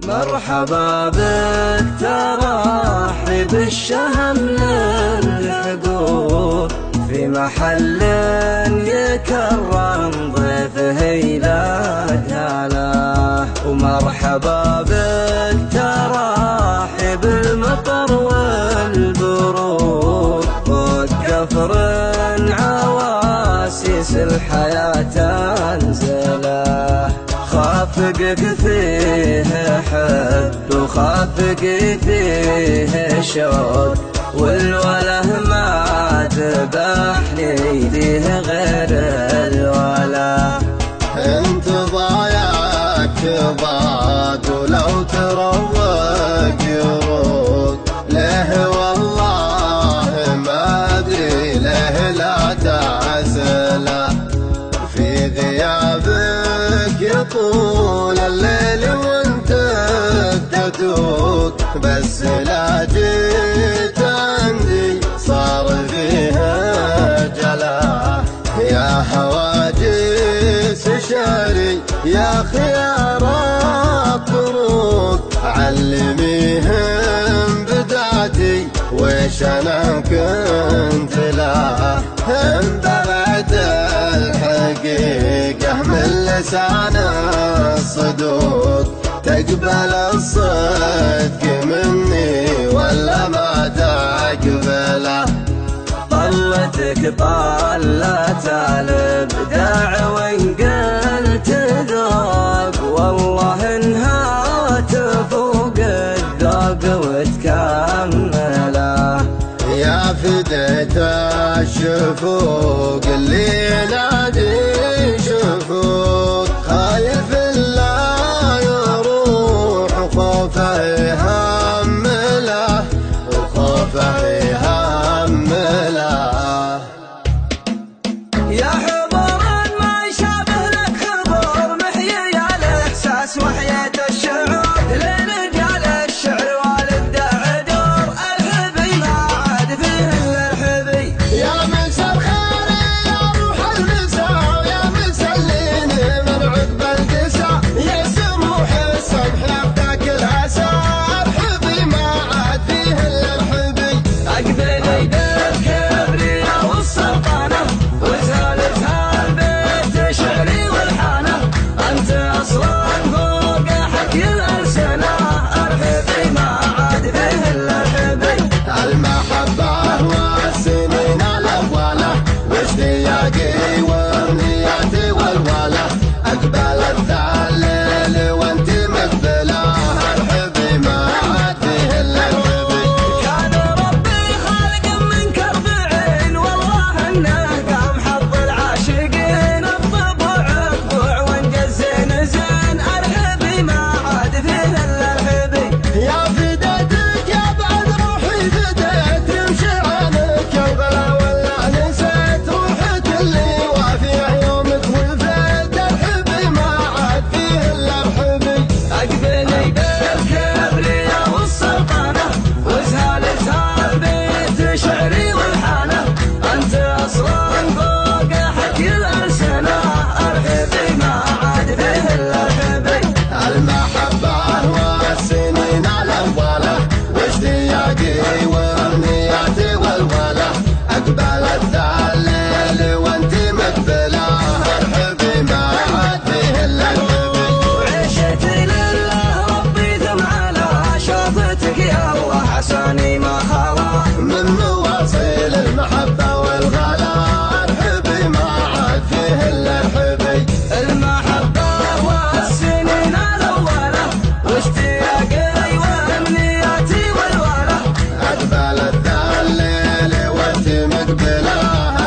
مرحبا بك ترحب الشهم للحضور في محل يكرم ضيفه إلى هلا. ومرحبا بك ترحب المطر والبرود فوق كفر عواسيس الحياة انزله. خافقك فيه حب وخافق فيه شوق والوله ما ذبحني فيه غير الولا. انت ضايعك ضاد ولو تروق يروق له والله ما ادري له لا تعزله. في غيابك يطول الليل وانت تدوق بس لا جيت عندي صار فيها جلا. يا هواجس شعري يا خيار الطرق علميهم بدعتي ويش انا كنت لا. هم بعد الحقيقة من لسان الصدوق تقبل الصدق مني ولا ما تقبله. طلتك طلت الابداع وان قلت ذوق والله انها تفوق الذوق وتكمله. يا فديت الشفوق اللي ينادي شفوق خايف لا يروح وخوفه يهمله وخوفه يهمله. يا حضور ما يشابه لك حضور محيي الاحساس وحياة الشعور لرجال الشعر والابداع دور الحبي ما عاد فيه الا الحبي. يا مسا الخير يا روح المسا يا مسليني من عقب القسا يا سموح السمح يفتك العسى. الحبي ما عاد فيه الا الحبي. اقبلي بالكبرياء والسلطنه وزالتها البيت شعري والحانه انت اصلا فوق حكي الالسنه. الحبي ما عاد فيه الا الحبي. المحبة والسنين الأولى واشتياقي وامنياتي والولا أقبلت ذا الليل وانت مقبلة. الحبي ما عاد فيه إلا الحبي. كان ربي خالق من كرب عين والله انه قام حظ العاشقين الطبع الطبع وانجزين زين. الحبي ما عاد فيه الا الحبي. يا فديتك يا بعد روحي فديت يمشي عنك يا الغلا ولا نسيت روحك اللي وافي يومك وفيت. الحبي ما عاد فيه إلا الحبي. اقبلي بالكبرياء والسلطنه وزهالتها البيت شعري والحانه انت اصلا فوق حكي الالسنه. الحبي ما عاد فيه الا الحبي. المحبة والسنين الأولى واشتياقي وامنياتي والولا أقبلت ذا الليل وانت مقبلة. الحبي ما عاد فيه إلا الحبي. وعشت لله ربي ثم على شوفتك يا الله حساني ما خلا. من مواصيل المحبة والغلا الحبي ما عاد فيه إلا الحبي. المحبة والسنين الأولى واشتياقي وأمنياتي والولا أقبلت ذا الليل وانت مقبلة.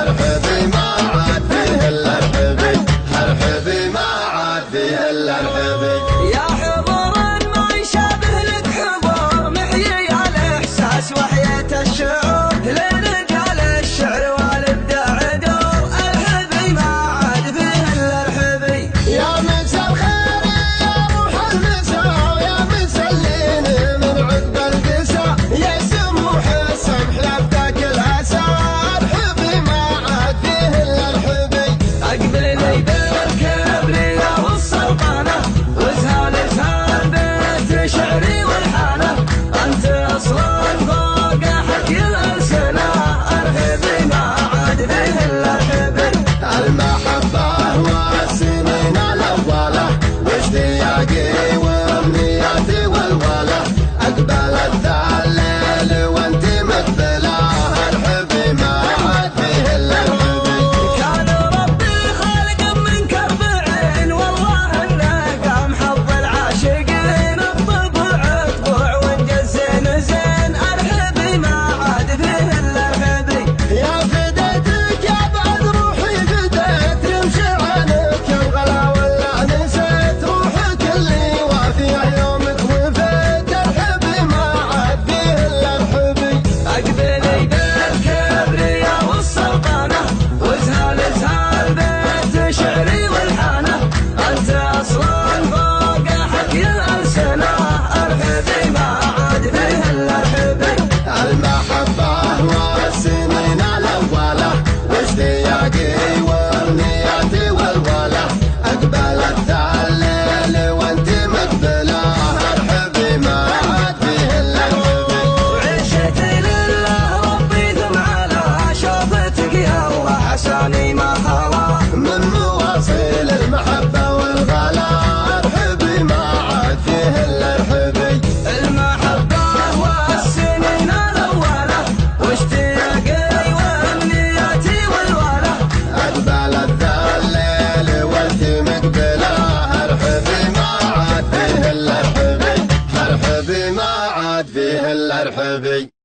الحبي ما عاد فيه إلا الحبي. الحبي ما عاد فيه إلا الحبي. يا حضور ما يشابه لك حضور محيي الإحساس وحياة الشعور لرجال الشعر والإبداع دور. الحبي ما عاد فيه إلا الحبي. يا مسا الخير يا روح المسا يا مسليني من عقب القسا يا سموح السمح يفتك العسى. الحبي ما عاد فيه إلا الحبي. أقبلي بالكبرياء والسلطنة وزهالتها النبي.